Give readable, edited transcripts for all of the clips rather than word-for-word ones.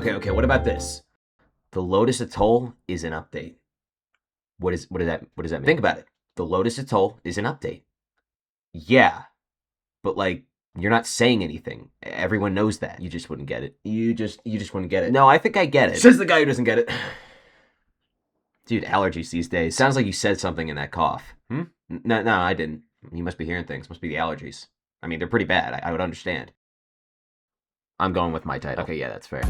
Okay, what about this? The Lotus Atoll is an update. What does that mean? Think about it. The Lotus Atoll is an update. Yeah, but like, you're not saying anything. Everyone knows that. You just wouldn't get it. You just wouldn't get it. No, I think I get it. Says the guy who doesn't get it. Dude, allergies these days. Sounds like you said something in that cough. No, I didn't. You must be hearing things. Must be the allergies. I mean, they're pretty bad. I would understand. I'm going with my title. Okay, yeah, that's fair.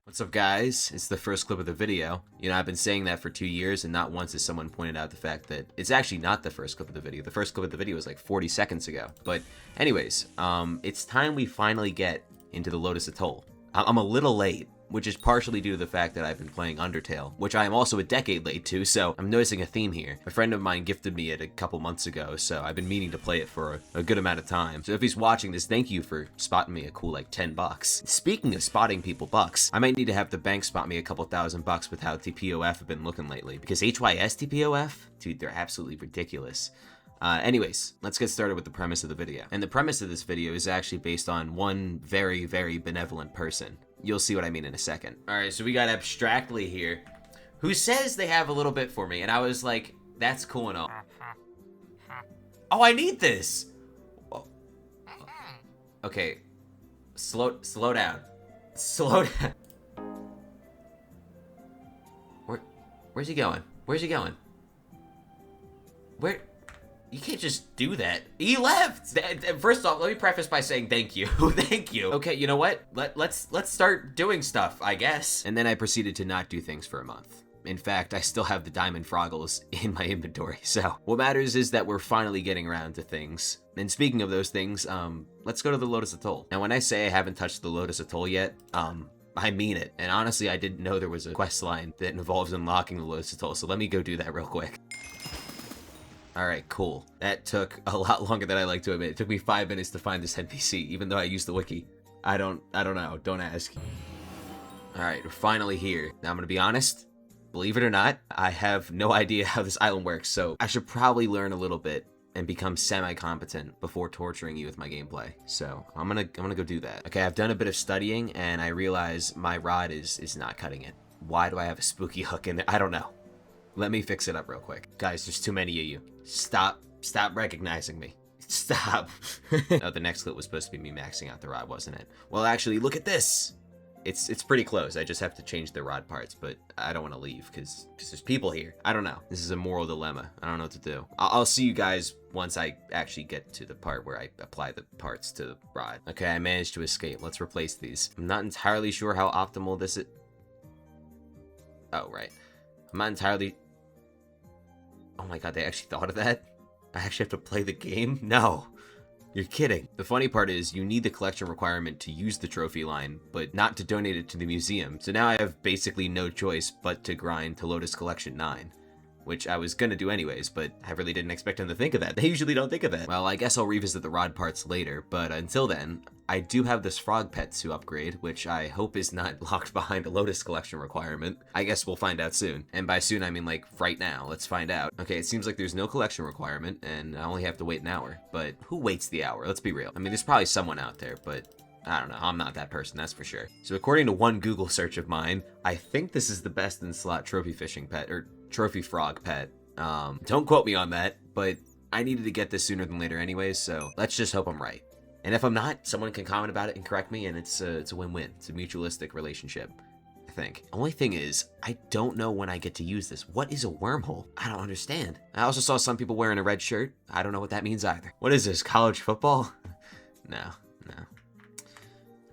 What's up, guys? It's the first clip of the video. You know, I've been saying that for 2 years, and not once has someone pointed out the fact that it's actually not the first clip of the video. The first clip of the video was like 40 seconds ago. But anyways, it's time we finally get into the Lotus Atoll. I'm a little late, which is partially due to the fact that I've been playing Undertale, which I am also a decade late to, so I'm noticing a theme here. A friend of mine gifted me it a couple months ago, so I've been meaning to play it for a good amount of time. So if he's watching this, thank you for spotting me a cool like $10. Speaking of spotting people bucks, I might need to have the bank spot me a couple $1,000 with how TPOF have been looking lately, because HYS TPOF, dude, they're absolutely ridiculous. Anyways, let's get started with the premise of the video. And the premise of this video is actually based on one very, very benevolent person. You'll see what I mean in a second. All right, so we got Abstractly here, who says they have a little bit for me, and I was like, that's cool and all. Oh, I need this. Okay, slow down. Slow down. Where's he going? Where's he going? Where? You can't just do that. He left! First off, let me preface by saying thank you. Thank you. Okay, you know what? Let's start doing stuff, I guess. And then I proceeded to not do things for a month. In fact, I still have the Diamond Froggles in my inventory, so what matters is that we're finally getting around to things. And speaking of those things, let's go to the Lotus Atoll. Now, when I say I haven't touched the Lotus Atoll yet, I mean it. And honestly, I didn't know there was a quest line that involves unlocking the Lotus Atoll, so let me go do that real quick. Alright, cool. That took a lot longer than I like to admit. It took me 5 minutes to find this NPC, even though I used the wiki. I don't know. Don't ask. Alright, we're finally here. Now, I'm gonna be honest. Believe it or not, I have no idea how this island works, so I should probably learn a little bit and become semi-competent before torturing you with my gameplay. So, I'm gonna go do that. Okay, I've done a bit of studying, and I realize my rod is not cutting it. Why do I have a spooky hook in it? I don't know. Let me fix it up real quick. Guys, there's too many of you. Stop recognizing me. Stop. Oh, the next clip was supposed to be me maxing out the rod, wasn't it? Well, actually, look at this. It's pretty close. I just have to change the rod parts, but I don't want to leave because there's people here. I don't know. This is a moral dilemma. I don't know what to do. I'll see you guys once I actually get to the part where I apply the parts to the rod. Okay, I managed to escape. Let's replace these. I'm not entirely sure how optimal this is. Oh, right. I'm not entirely... Oh my god, they actually thought of that? I actually have to play the game? No. You're kidding. The funny part is, you need the collection requirement to use the trophy line, but not to donate it to the museum. So now I have basically no choice but to grind to Lotus Collection 9. Which I was gonna do anyways, but I really didn't expect them to think of that. They usually don't think of that. Well, I guess I'll revisit the rod parts later, but until then, I do have this frog pet to upgrade, which I hope is not locked behind a Lotus collection requirement. I guess we'll find out soon. And by soon, I mean like right now. Let's find out. Okay, it seems like there's no collection requirement, and I only have to wait an hour. But who waits the hour? Let's be real. I mean, there's probably someone out there, but I don't know. I'm not that person, that's for sure. So according to one Google search of mine, I think this is the best in slot trophy fishing pet, or trophy frog pet. Don't quote me on that, but I needed to get this sooner than later anyways, so let's just hope I'm right. And if I'm not, someone can comment about it and correct me, and it's a win-win. It's a mutualistic relationship, I think. Only thing is, I don't know when I get to use this. What is a wormhole? I don't understand. I also saw some people wearing a red shirt. I don't know what that means either. What is this, college football? No.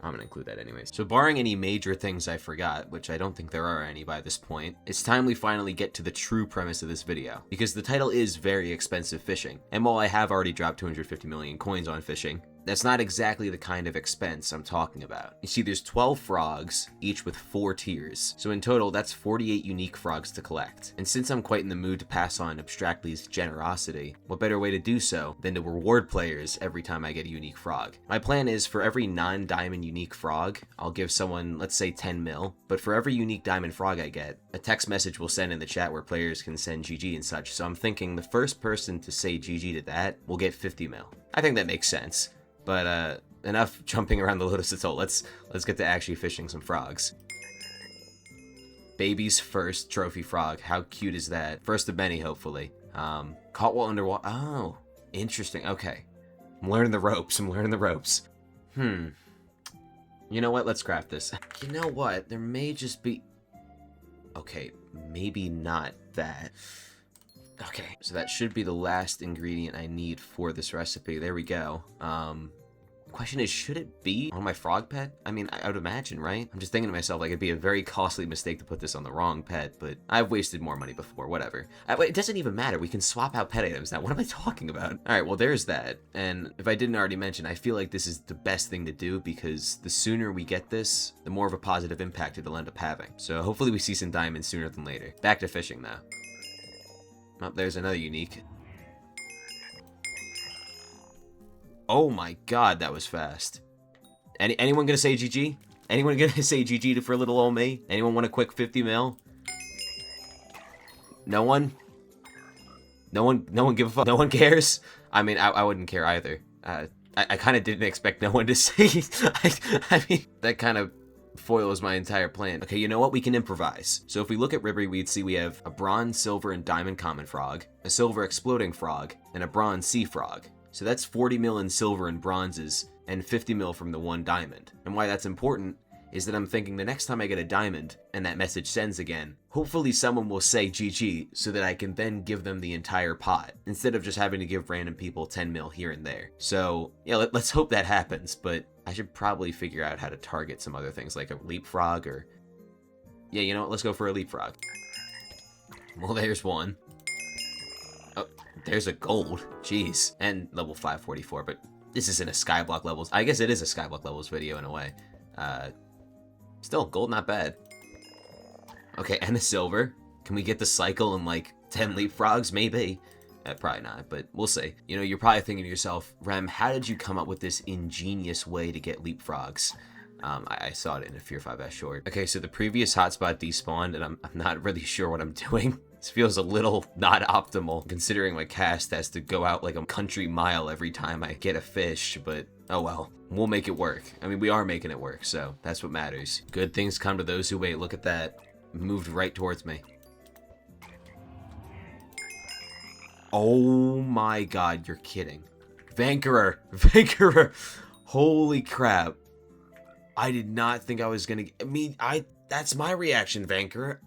I'm gonna include that anyways. So barring any major things I forgot, which I don't think there are any by this point, it's time we finally get to the true premise of this video. Because the title is very expensive fishing. And while I have already dropped 250 million coins on fishing, that's not exactly the kind of expense I'm talking about. You see, there's 12 frogs, each with 4 tiers. So in total, that's 48 unique frogs to collect. And since I'm quite in the mood to pass on Abstractly's generosity, what better way to do so than to reward players every time I get a unique frog? My plan is for every non-diamond unique frog, I'll give someone, let's say 10 mil, but for every unique diamond frog I get, a text message will send in the chat where players can send GG and such. So I'm thinking the first person to say GG to that will get 50 mil. I think that makes sense. But enough jumping around the Lotus Atoll. Let's get to actually fishing some frogs. Baby's first trophy frog. How cute is that? First of many, hopefully. Caught while underwater. Oh, interesting. Okay. I'm learning the ropes. You know what? Let's craft this. You know what? There may just be... Okay, maybe not that. Okay, so that should be the last ingredient I need for this recipe. There we go. Question is, should it be on my frog pet? I mean, I would imagine, right? I'm just thinking to myself, like, it'd be a very costly mistake to put this on the wrong pet, but I've wasted more money before, whatever. It doesn't even matter. We can swap out pet items now. What am I talking about? All right, well, there's that. And if I didn't already mention, I feel like this is the best thing to do because the sooner we get this, the more of a positive impact it'll end up having. So hopefully we see some diamonds sooner than later. Back to fishing now. Oh, there's another unique. Oh my god, that was fast. Anyone gonna say GG? Anyone gonna say GG for little old me? Anyone want a quick 50 mil? No one? No one give a fuck? No one cares? I mean, I wouldn't care either. I kind of didn't expect no one to say. I mean, that kind of foils my entire plan. Okay, you know what? We can improvise. So if we look at Ribery, we'd see we have a bronze, silver, and diamond common frog, a silver exploding frog, and a bronze sea frog. So that's 40 mil in silver and bronzes, and 50 mil from the one diamond. And why that's important is that I'm thinking the next time I get a diamond, and that message sends again, hopefully someone will say GG, so that I can then give them the entire pot, instead of just having to give random people 10 mil here and there. So, yeah, let's hope that happens, but I should probably figure out how to target some other things, like a leapfrog, or... Yeah, you know what, let's go for a leapfrog. Well, there's one. Oh, there's a gold. Jeez. And level 544, but this isn't a Skyblock Levels. I guess it is a Skyblock Levels video in a way. Still, gold not bad. Okay, and the silver. Can we get the cycle in like 10 leapfrogs? Maybe. Probably not, but we'll see. You know, you're probably thinking to yourself, Rem, how did you come up with this ingenious way to get leapfrogs? I saw it in a Fear 5S short. Okay, so the previous hotspot despawned, and I'm not really sure what I'm doing. This feels a little not optimal, considering my cast has to go out like a country mile every time I get a fish, but oh well. We'll make it work. I mean, we are making it work, so that's what matters. Good things come to those who wait. Look at that. Moved right towards me. Oh my god, you're kidding. Vanquerer! Vanquerer! Holy crap. I did not think I was gonna... that's my reaction, Vanquerer.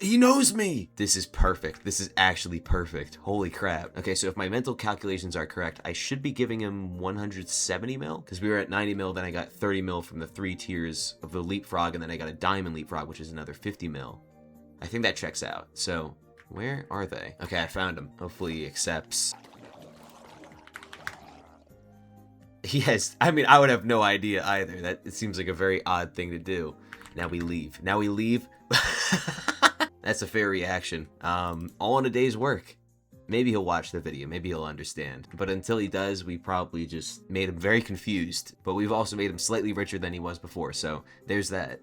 He knows me! This is perfect. This is actually perfect. Holy crap. Okay, so if my mental calculations are correct, I should be giving him 170 mil? Because we were at 90 mil, then I got 30 mil from the 3 tiers of the leapfrog, and then I got a diamond leapfrog, which is another 50 mil. I think that checks out. So, where are they? Okay, I found him. Hopefully he accepts. He has... I mean, I would have no idea either. That it seems like a very odd thing to do. Now we leave. Now we leave. That's a fair reaction. All in a day's work. Maybe he'll watch the video. Maybe he'll understand. But until he does, we probably just made him very confused. But we've also made him slightly richer than he was before. So there's that.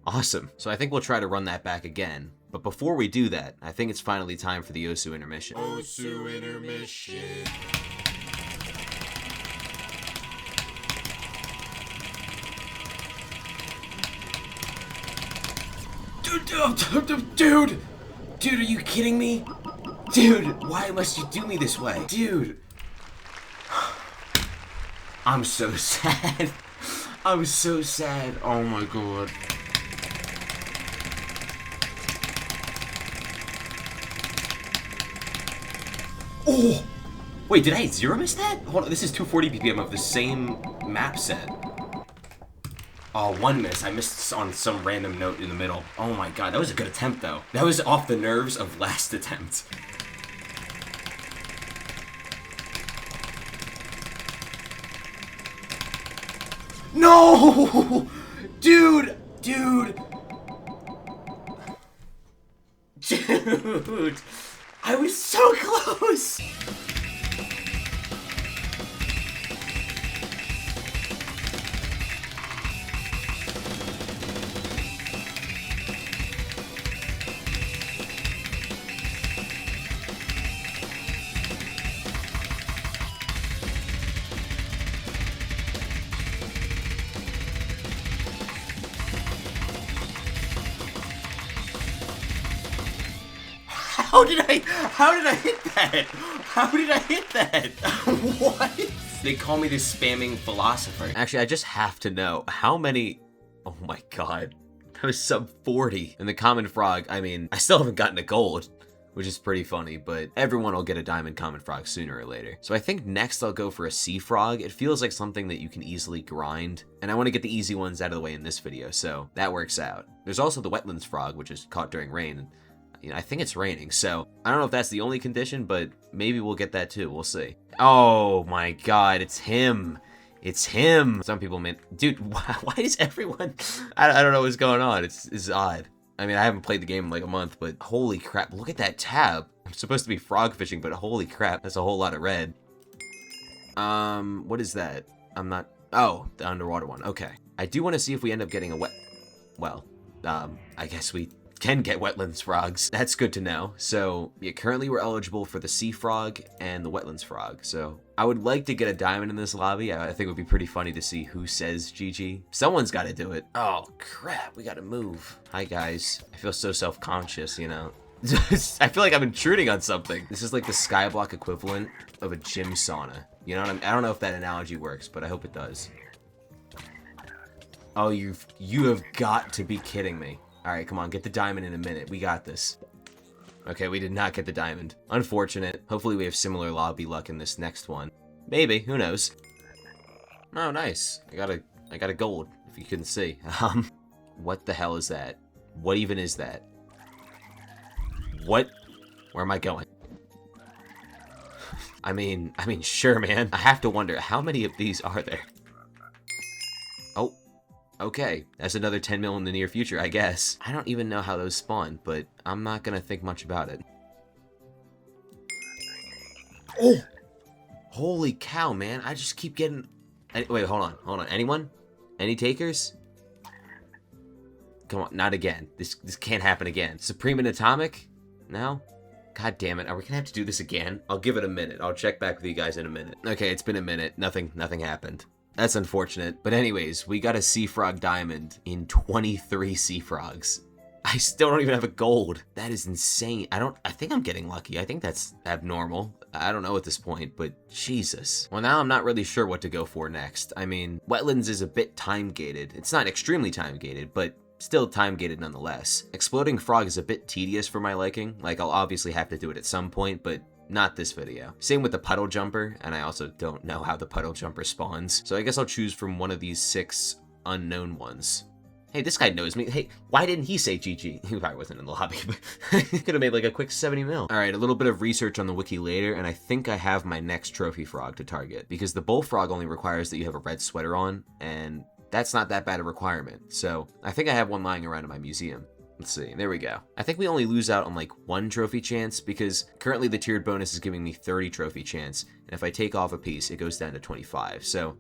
Awesome. So I think we'll try to run that back again. But before we do that, I think it's finally time for the Osu intermission. Osu intermission. Dude, are you kidding me? Dude, why must you do me this way? Dude. I'm so sad. I'm so sad. Oh my god. Oh! Wait, did I zero miss that? Hold on, this is 240 BPM of the same map set. Oh, one miss. I missed on some random note in the middle. Oh my god, that was a good attempt though. That was off the nerves of last attempt. No! Dude! Dude! Dude! I was so close! How did I hit that? How did I hit that? What? They call me the spamming philosopher. Actually, I just have to know how many, oh my god. I was sub 40. And the common frog, I mean, I still haven't gotten a gold, which is pretty funny, but everyone will get a diamond common frog sooner or later. So I think next I'll go for a sea frog. It feels like something that you can easily grind, and I want to get the easy ones out of the way in this video, so that works out. There's also the wetlands frog, which is caught during rain. You know, I think it's raining, so I don't know if that's the only condition, but maybe we'll get that too. We'll see. Oh my god, it's him. It's him. Some people meant, dude, why is everyone, I don't know what's going on. It's odd. I mean, I haven't played the game in like a month, but holy crap, look at that tab. I'm supposed to be frog fishing, but holy crap, that's a whole lot of red. What is that? I'm not, oh, the underwater one, okay. I do want to see if we end up getting a I guess we can get wetlands frogs. That's good to know. So yeah, currently we're eligible for the sea frog and the wetlands frog. So I would like to get a diamond in this lobby. I think it would be pretty funny to see who says GG. Someone's got to do it. Oh crap, we got to move. Hi guys. I feel so self-conscious, you know. I feel like I'm intruding on something. This is like the Skyblock equivalent of a gym sauna. You know what I mean? I don't know if that analogy works, but I hope it does. Oh, you have got to be kidding me. All right, come on, get the diamond in a minute. We got this. Okay, we did not get the diamond. Unfortunate. Hopefully we have similar lobby luck in this next one. Maybe, who knows? Oh, nice. I got a gold, if you couldn't see. What the hell is that? What even is that? What? Where am I going? I mean, sure, man. I have to wonder, how many of these are there? Oh. Okay, that's another 10 mil in the near future, I guess. I don't even know how those spawn, but I'm not gonna think much about it. Oh! Holy cow, man. I just keep getting... Wait, hold on. Anyone? Any takers? Come on, not again. This can't happen again. Supreme and Atomic? No? God damn it, are we gonna have to do this again? I'll give it a minute. I'll check back with you guys in a minute. Okay, it's been a minute. Nothing happened. That's unfortunate. But anyways, we got a sea frog diamond in 23 sea frogs. I still don't even have a gold. That is insane. I think I'm getting lucky. I think that's abnormal. I don't know at this point, but Jesus. Well, now I'm not really sure what to go for next. I mean, wetlands is a bit time gated. It's not extremely time gated, but still time gated nonetheless. Exploding frog is a bit tedious for my liking. Like, I'll obviously have to do it at some point, but not this video. Same with the puddle jumper, and I also don't know how the puddle jumper spawns. So I guess I'll choose from one of these 6 unknown ones. Hey, this guy knows me. Hey, why didn't he say GG? He probably wasn't in the lobby, but he could have made like a quick 70 mil. All right, a little bit of research on the wiki later, and I think I have my next trophy frog to target, because the bullfrog only requires that you have a red sweater on, and that's not that bad a requirement. So I think I have one lying around in my museum. Let's see, there we go. I think we only lose out on like 1 trophy chance, because currently the tiered bonus is giving me 30 trophy chance, and if I take off a piece, it goes down to 25, so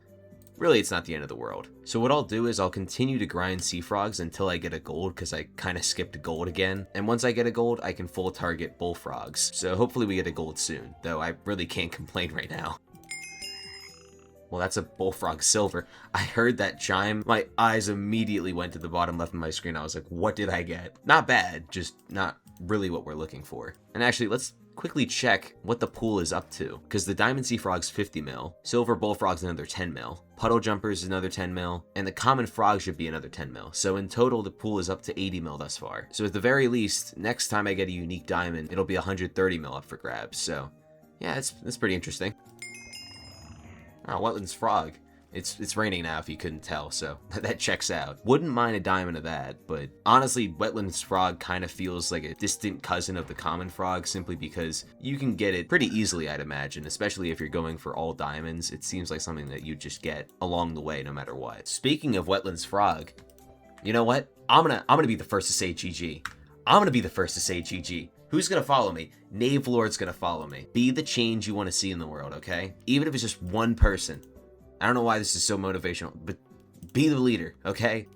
really it's not the end of the world. So what I'll do is I'll continue to grind sea frogs until I get a gold, because I kind of skipped gold again, and once I get a gold, I can full target bullfrogs, so hopefully we get a gold soon, though I really can't complain right now. Well, that's a bullfrog silver. I heard that chime. My eyes immediately went to the bottom left of my screen. I was like, what did I get? Not bad, just not really what we're looking for. And actually, let's quickly check what the pool is up to, because the diamond sea frog's 50 mil, silver bullfrog's another 10 mil, puddle jumpers is another 10 mil, and the common frog should be another 10 mil. So in total, the pool is up to 80 mil thus far. So at the very least, next time I get a unique diamond, it'll be 130 mil up for grabs. So yeah, it's pretty interesting. Oh, wetlands frog. It's raining now if you couldn't tell, so that checks out. Wouldn't mind a diamond of that, but honestly, Wetlands Frog kind of feels like a distant cousin of the common frog simply because you can get it pretty easily, I'd imagine, especially if you're going for all diamonds. It seems like something that you just get along the way no matter what. Speaking of Wetlands Frog, you know what? I'm gonna be the first to say GG. I'm gonna be the first to say GG. Who's gonna follow me? Knave Lord's gonna follow me. Be the change you want to see in the world, okay? Even if it's just one person. I don't know why this is so motivational, but be the leader, okay?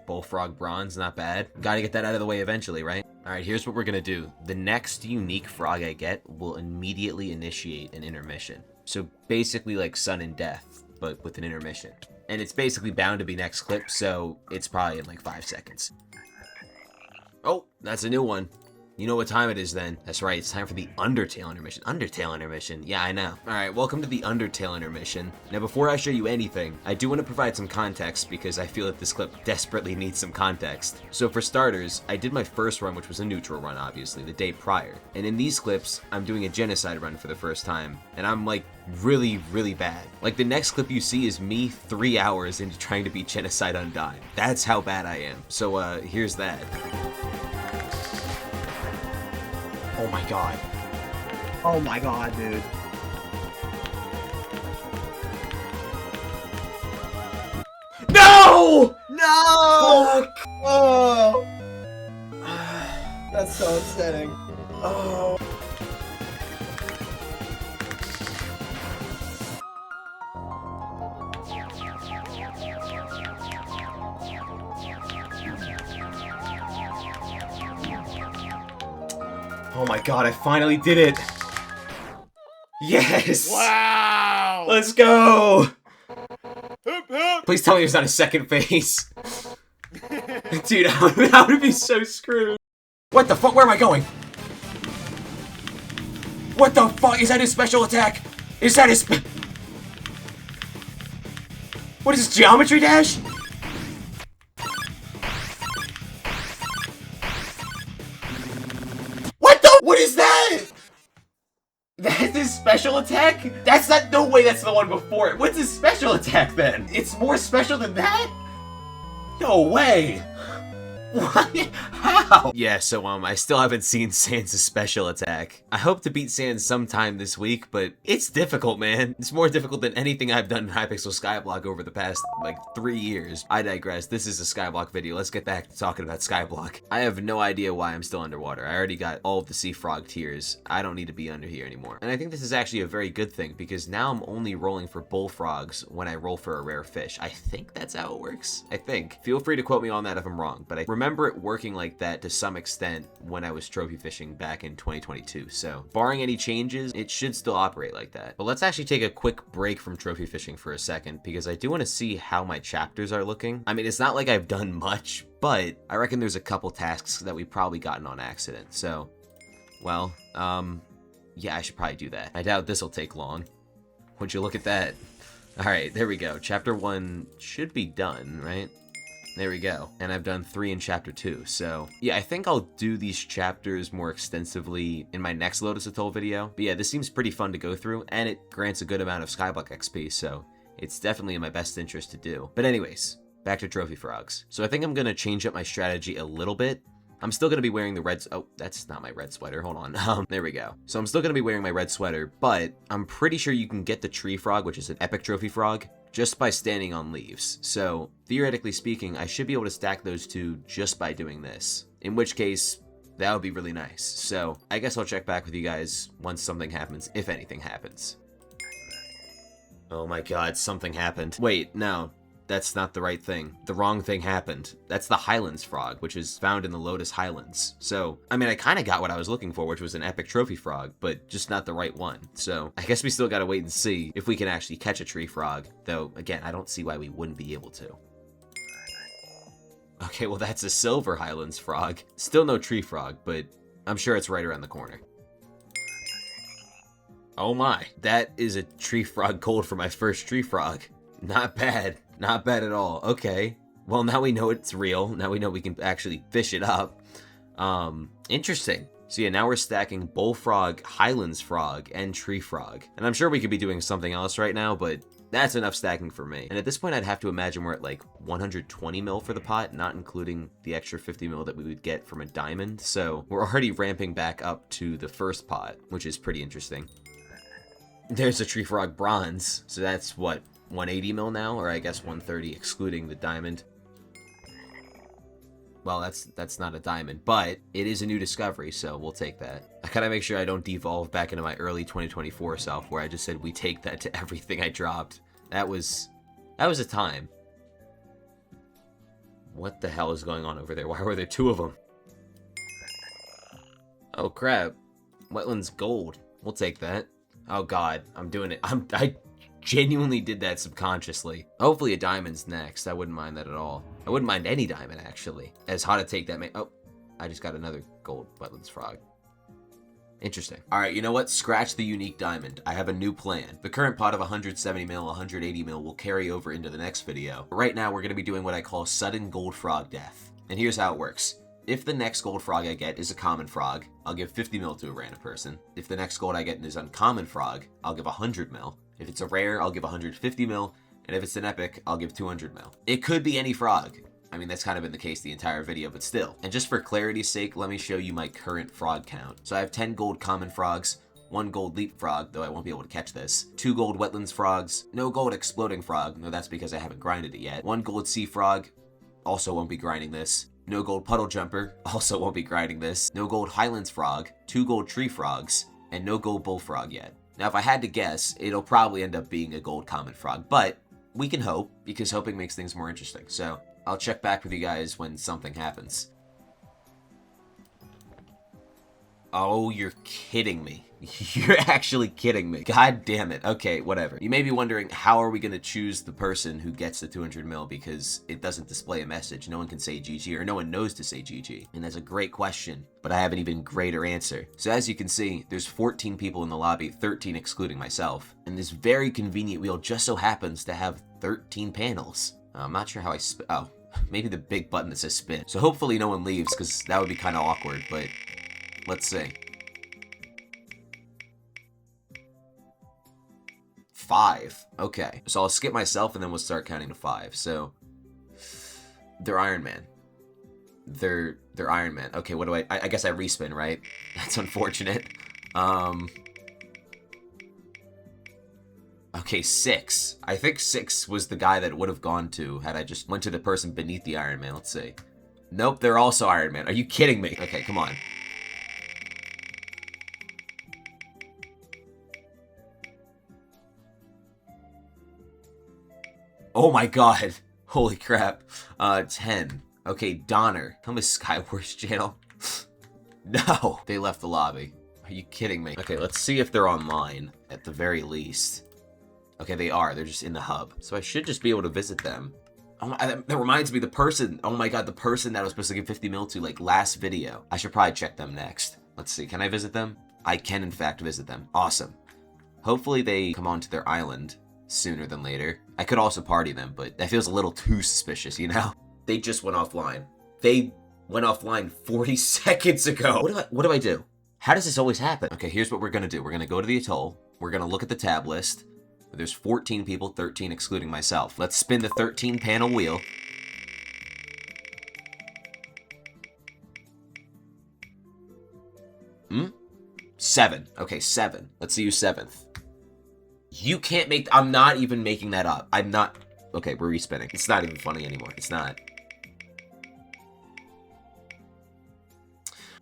Bullfrog Bronze, not bad. Gotta get that out of the way eventually, right? Alright, here's what we're gonna do. The next unique frog I get will immediately initiate an intermission. So basically like Sun and Death, but with an intermission. And it's basically bound to be next clip, so it's probably in like 5 seconds. Oh, that's a new one. You know what time it is then. That's right, it's time for the Undertale intermission. Undertale intermission, yeah, I know. Alright, welcome to the Undertale intermission. Now before I show you anything, I do want to provide some context because I feel that this clip desperately needs some context. So for starters, I did my first run, which was a neutral run, obviously, the day prior. And in these clips, I'm doing a genocide run for the first time. And I'm like, really, really bad. Like the next clip you see is me 3 hours into trying to beat Genocide Undying. That's how bad I am. So here's that. Oh my god. Oh my god, dude. No! No! Fuck! Oh! That's so upsetting. Oh. Oh my god, I finally did it! Yes! Wow! Let's go! Hip, hip. Please tell me there's not a second phase. Dude, I would be so screwed. What the fuck? Where am I going? What the fuck? Is that his special attack? Is that his What is this, Geometry Dash? What is that? That's his special attack? That's not, no way that's the one before it. What's his special attack then? It's more special than that? No way. What? How? Yeah, so I still haven't seen Sans' special attack. I hope to beat Sans sometime this week, but it's difficult, man. It's more difficult than anything I've done in Hypixel Skyblock over the past, like, 3 years. I digress. This is a Skyblock video. Let's get back to talking about Skyblock. I have no idea why I'm still underwater. I already got all of the sea frog tiers. I don't need to be under here anymore. And I think this is actually a very good thing, because now I'm only rolling for bullfrogs when I roll for a rare fish. I think that's how it works. I think. Feel free to quote me on that if I'm wrong, but I remember it working like that to some extent when I was trophy fishing back in 2022. So barring any changes, it should still operate like that. But let's actually take a quick break from trophy fishing for a second because I do want to see how my chapters are looking. I mean, it's not like I've done much, but I reckon there's a couple tasks that we've probably gotten on accident. So, well, yeah, I should probably do that. I doubt this will take long. Would you look at that? All right, there we go. Chapter 1 should be done, right? There we go. And I've done 3 in chapter 2. So yeah, I think I'll do these chapters more extensively in my next Lotus Atoll video. But yeah, this seems pretty fun to go through and it grants a good amount of Skyblock XP. So it's definitely in my best interest to do. But anyways, back to trophy frogs. So I think I'm going to change up my strategy a little bit. I'm still going to be wearing the red... Oh, that's not my red sweater. Hold on. There we go. So I'm still going to be wearing my red sweater, but I'm pretty sure you can get the tree frog, which is an epic trophy frog, just by standing on leaves. So theoretically speaking, I should be able to stack those two just by doing this. In which case, that would be really nice. So I guess I'll check back with you guys once something happens, if anything happens. Oh my god, something happened. Wait, no. That's not the right thing. The wrong thing happened. That's the Highlands frog, which is found in the Lotus Highlands. So, I mean, I kind of got what I was looking for, which was an epic trophy frog, but just not the right one. So, I guess we still gotta wait and see if we can actually catch a tree frog. Though, again, I don't see why we wouldn't be able to. Okay, well that's a silver Highlands frog. Still no tree frog, but I'm sure it's right around the corner. Oh my, that is a tree frog gold for my first tree frog. Not bad. Not bad at all. Okay. Well, now we know it's real. Now we know we can actually fish it up. Interesting. So yeah, now we're stacking bullfrog, Highlands frog, and tree frog. And I'm sure we could be doing something else right now, but That's enough stacking for me. And at this point, I'd have to imagine we're at like 120 mil for the pot, not including the extra 50 mil that we would get from a diamond. So we're already ramping back up to the first pot, which is pretty interesting. There's a Tree Frog Bronze. So that's what, 180 mil now? Or I guess 130 excluding the diamond. Well, that's not a diamond, but it is a new discovery, so we'll take that. I gotta make sure I don't devolve back into my early 2024 self where I just said we take that to everything I dropped. That was a time. What the hell is going on over there? Why were there two of them? Oh crap. Wetlands gold. We'll take that. Oh god, I'm doing it. I genuinely did that subconsciously. Hopefully a diamond's next. I wouldn't mind that at all. I wouldn't mind any diamond, actually. As hot to take that oh, I just got another gold wetlands frog. Interesting. Alright, you know what? Scratch the unique diamond. I have a new plan. The current pot of 170 mil, 180 mil will carry over into the next video. But right now, we're going to be doing what I call sudden gold frog death. And here's how it works. If the next gold frog I get is a common frog, I'll give 50 mil to a random person. If the next gold I get is uncommon frog, I'll give 100 mil. If it's a rare, I'll give 150 mil. And if it's an epic, I'll give 200 mil. It could be any frog. I mean, that's kind of been the case the entire video, but still. And just for clarity's sake, let me show you my current frog count. So I have 10 gold common frogs, 1 gold leap frog, though I won't be able to catch this, 2 gold wetlands frogs, no gold exploding frog, no, that's because I haven't grinded it yet, 1 gold sea frog, also won't be grinding this, no gold puddle jumper, also won't be grinding this, no gold highlands frog, 2 gold tree frogs, and no gold bullfrog yet. Now, if I had to guess, it'll probably end up being a gold common frog, but we can hope, because hoping makes things more interesting. So I'll check back with you guys when something happens. Oh, you're kidding me. You're actually kidding me. God damn it. Okay, whatever. You may be wondering, how are we going to choose the person who gets the 200 mil because it doesn't display a message. No one can say GG, or no one knows to say GG. And that's a great question, but I have an even greater answer. So as you can see, there's 14 people in the lobby, 13 excluding myself. And this very convenient wheel just so happens to have 13 panels. I'm not sure how I oh, maybe the big button that says spin. So hopefully no one leaves, because that would be kind of awkward, but let's see. 5. Okay. So I'll skip myself and then we'll start counting to 5. So they're Iron Man. They're Iron Man. Okay, what do I guess I respin, right? That's unfortunate. Okay, 6. I think 6 was the guy that would have gone to had I just went to the person beneath the Iron Man. Let's see. Nope, they're also Iron Man. Are you kidding me? Okay, come on. Oh my god. Holy crap. 10. Okay, Donner. Come to Skywars channel. No. They left the lobby. Are you kidding me? Okay, let's see if they're online, at the very least. Okay, they are. They're just in the hub. So I should just be able to visit them. Oh my, that reminds me, the person, oh my god, the person that I was supposed to give 50 mil to, like, last video. I should probably check them next. Let's see, can I visit them? I can, in fact, visit them. Awesome. Hopefully they come onto their island sooner than later. I could also party them, but that feels a little too suspicious, you know? They just went offline. They went offline 40 seconds ago. What do I do? How does this always happen? Okay, here's what we're gonna do. We're gonna go to the atoll. We're gonna look at the tab list. There's 14 people, 13 excluding myself. Let's spin the 13 panel wheel. Hmm? 7. Okay, 7. Let's see who's 7th. You can't make... I'm not even making that up. I'm not... Okay, we're respinning. It's not even funny anymore. It's not.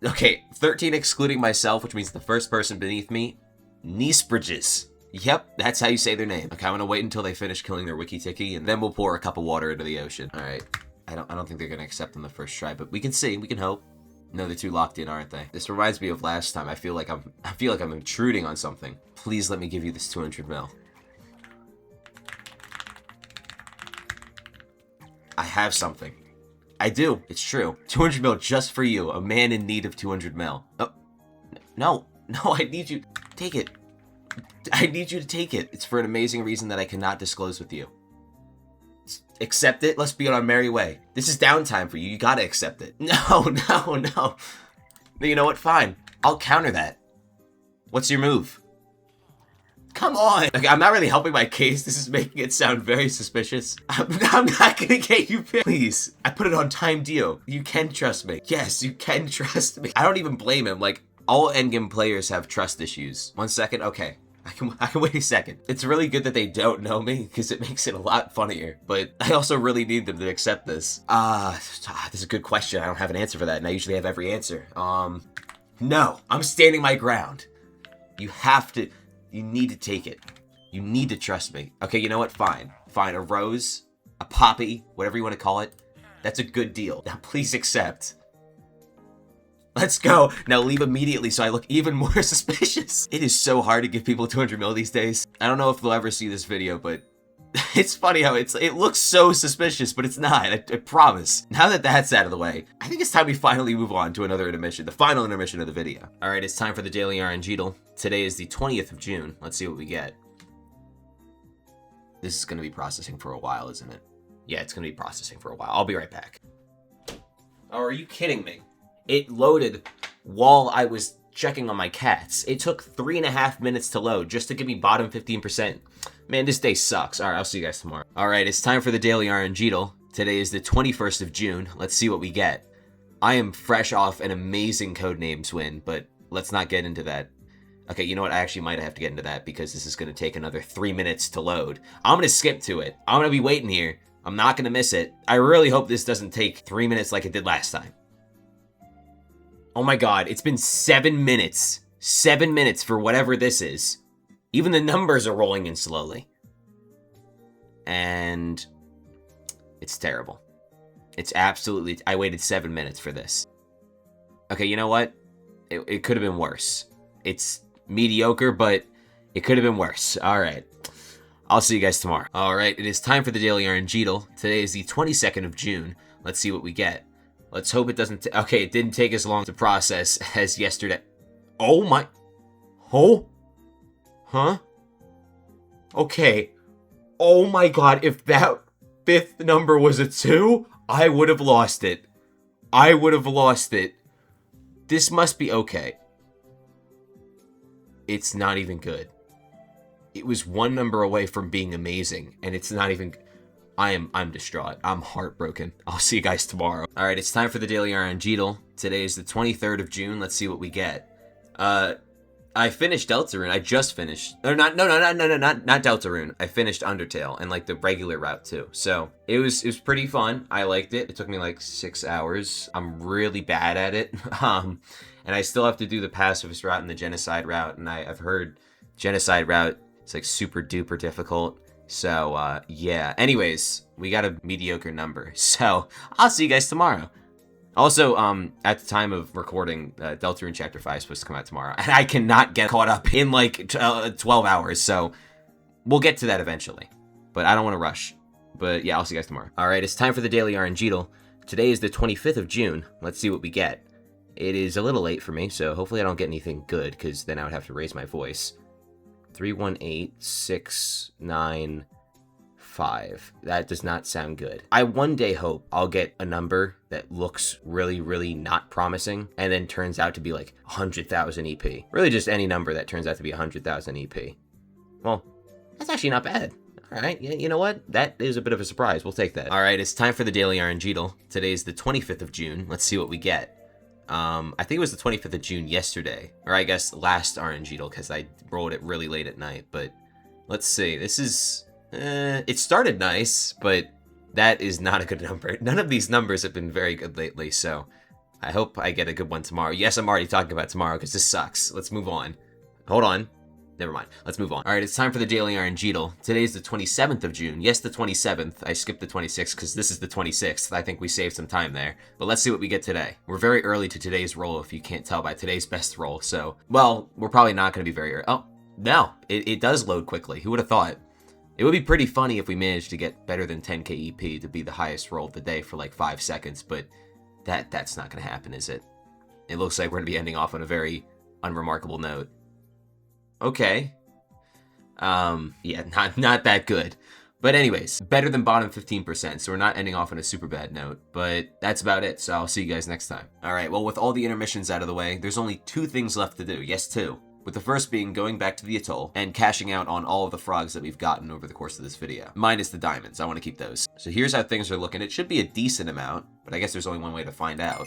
Okay, 13 excluding myself, which means the first person beneath me. Niesbridges. Yep, that's how you say their name. Okay, I'm gonna wait until they finish killing their wiki tiki, and then we'll pour a cup of water into the ocean. All right. I don't think they're gonna accept on the first try, but we can see. We can hope. No, they're too locked in, aren't they? This reminds me of last time. I feel like I'm intruding on something. Please let me give you this 200 mil. I have something. I do. It's true. 200 mil just for you. A man in need of 200 mil. Oh, no. No, I need you. Take it. I need you to take it. It's for an amazing reason that I cannot disclose with you. Accept it. Let's be on our merry way. This is downtime for you. You gotta accept it. No, no, no. You know what? Fine. I'll counter that. What's your move? Come on. Okay, I'm not really helping my case. This is making it sound very suspicious. I'm not gonna get you picked. Please. I put it on Timedeo. You can trust me. Yes, you can trust me. I don't even blame him. Like, all endgame players have trust issues. 1 second. Okay. I can wait a second. It's really good that they don't know me because it makes it a lot funnier, but I also really need them to accept this. This is a good question. I don't have an answer for that, and I usually have every answer. No, I'm standing my ground. You need to take it. You need to trust me. Okay, you know what? Fine. Fine, a rose, a poppy, whatever you want to call it. That's a good deal. Now please accept. Let's go. Now leave immediately so I look even more suspicious. It is so hard to give people 200 mil these days. I don't know if they'll ever see this video, but it's funny how it looks so suspicious, but it's not. I promise. Now that that's out of the way, I think it's time we finally move on to another intermission, the final intermission of the video. All right, it's time for the daily RNG. Today is the 20th of June. Let's see what we get. This is going to be processing for a while, isn't it? Yeah, it's going to be processing for a while. I'll be right back. Oh, are you kidding me? It loaded while I was checking on my cats. It took 3.5 minutes to load just to give me bottom 15%. Man, this day sucks. All right, I'll see you guys tomorrow. All right, it's time for the daily RNG. Today is the 21st of June. Let's see what we get. I am fresh off an amazing Codenames win, but let's not get into that. Okay, you know what? I actually might have to get into that because this is going to take another 3 minutes to load. I'm going to skip to it. I'm going to be waiting here. I'm not going to miss it. I really hope this doesn't take 3 minutes like it did last time. Oh my god, it's been 7 minutes. 7 minutes for whatever this is. Even the numbers are rolling in slowly. And it's terrible. It's absolutely... I waited 7 minutes for this. Okay, you know what? It could have been worse. It's mediocre, but it could have been worse. Alright. I'll see you guys tomorrow. Alright, it is time for the daily RNG. Today is the 22nd of June. Let's see what we get. Let's hope it doesn't... Okay, it didn't take as long to process as yesterday. Oh my... Oh? Huh? Okay. Oh my god, if that 5th number was a 2, I would have lost it. I would have lost it. This must be okay. It's not even good. It was 1 number away from being amazing, and it's not even... I'm distraught. I'm heartbroken. I'll see you guys tomorrow. All right, it's time for the daily RNG. Today is the 23rd of June. Let's see what we get. I finished Deltarune. I just finished. Or not Deltarune. I finished Undertale and like the regular route too. So it was pretty fun. I liked it. It took me like 6 hours. I'm really bad at it. And I still have to do the pacifist route and the genocide route. And I've heard genocide route is like super duper difficult. So, yeah. Anyways, we got a mediocre number. So, I'll see you guys tomorrow. Also, at the time of recording, Deltarune Chapter 5 is supposed to come out tomorrow. And I cannot get caught up in, like, 12 hours. So, we'll get to that eventually. But I don't want to rush. But, yeah, I'll see you guys tomorrow. Alright, it's time for the daily RNG. Today is the 25th of June. Let's see what we get. It is a little late for me, so hopefully I don't get anything good, because then I would have to raise my voice. 318 695. That does not sound good. I one day hope I'll get a number that looks really, really not promising and then turns out to be like 100,000 EP. Really just any number that turns out to be 100,000 EP. Well, that's actually not bad. All right, you know what? That is a bit of a surprise. We'll take that. All right, it's time for the daily RNG. Today is the 25th of June. Let's see what we get. I think it was the 25th of June yesterday, or I guess last RNG because I rolled it really late at night, but let's see. This is, it started nice, but that is not a good number. None of these numbers have been very good lately, so I hope I get a good one tomorrow. Yes, I'm already talking about tomorrow because this sucks. Let's move on. Hold on. Never mind. Let's move on. All right, it's time for the daily RNG. Today's the 27th of June. Yes, the 27th. I skipped the 26th because this is the 26th. I think we saved some time there. But let's see what we get today. We're very early to today's roll, if you can't tell by today's best roll. So, well, we're probably not going to be very early. Oh, no. It does load quickly. Who would have thought? It would be pretty funny if we managed to get better than 10k EP to be the highest roll of the day for like 5 seconds, but that's not going to happen, is it? It looks like we're going to be ending off on a very unremarkable note. Okay. Yeah, not that good. But anyways, better than bottom 15%, so we're not ending off on a super bad note, but that's about it, so I'll see you guys next time. Alright, well, with all the intermissions out of the way, there's only 2 things left to do. Yes, 2. with the first being going back to the atoll and cashing out on all of the frogs that we've gotten over the course of this video. Minus the diamonds, I want to keep those. So here's how things are looking. It should be a decent amount, but I guess there's only one way to find out.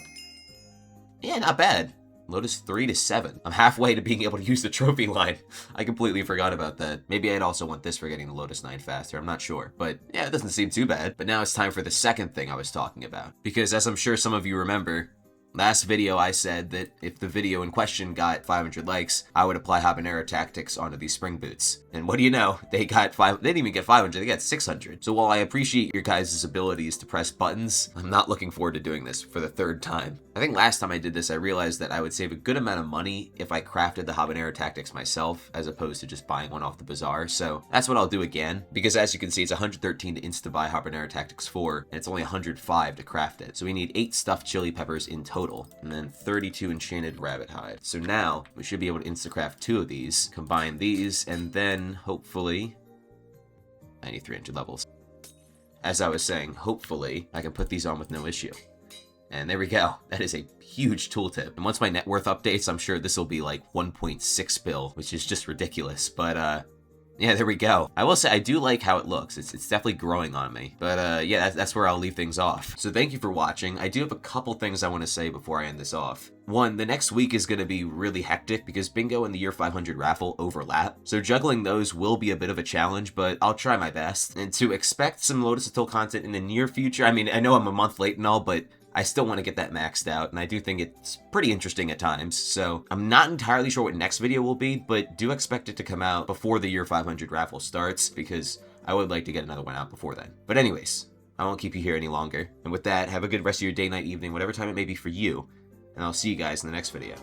Yeah, not bad. Lotus 3 to 7. I'm halfway to being able to use the trophy line. I completely forgot about that. Maybe I'd also want this for getting the Lotus 9 faster, I'm not sure. But yeah, it doesn't seem too bad. But now it's time for the second thing I was talking about. Because as I'm sure some of you remember, last video I said that if the video in question got 500 likes, I would apply habanero tactics onto these spring boots. And what do you know? They didn't even get 500, they got 600. So while I appreciate your guys' abilities to press buttons, I'm not looking forward to doing this for the third time. I think last time I did this, I realized that I would save a good amount of money if I crafted the habanero tactics myself, as opposed to just buying one off the bazaar. So that's what I'll do again, because as you can see, it's 113 to insta-buy habanero tactics 4, and it's only 105 to craft it. So we need 8 stuffed chili peppers in total, and then 32 enchanted rabbit hide. So now we should be able to insta-craft 2 of these, combine these, and then hopefully 9300 levels. As I was saying, hopefully I can put these on with no issue. And there we go. That is a huge tooltip. And once my net worth updates, I'm sure this will be like 1.6 bill, which is just ridiculous. But yeah, there we go. I will say I do like how it looks. It's definitely growing on me. But yeah, that's where I'll leave things off. So thank you for watching. I do have a couple things I want to say before I end this off. One, the next week is going to be really hectic because Bingo and the Year 500 raffle overlap. So juggling those will be a bit of a challenge, but I'll try my best. And to expect some Lotus Atoll content in the near future, I mean, I know I'm a month late and all, but I still want to get that maxed out, and I do think it's pretty interesting at times, so I'm not entirely sure what next video will be, but do expect it to come out before the Year 500 raffle starts, because I would like to get another one out before then. But anyways, I won't keep you here any longer, and with that, have a good rest of your day, night, evening, whatever time it may be for you, and I'll see you guys in the next video.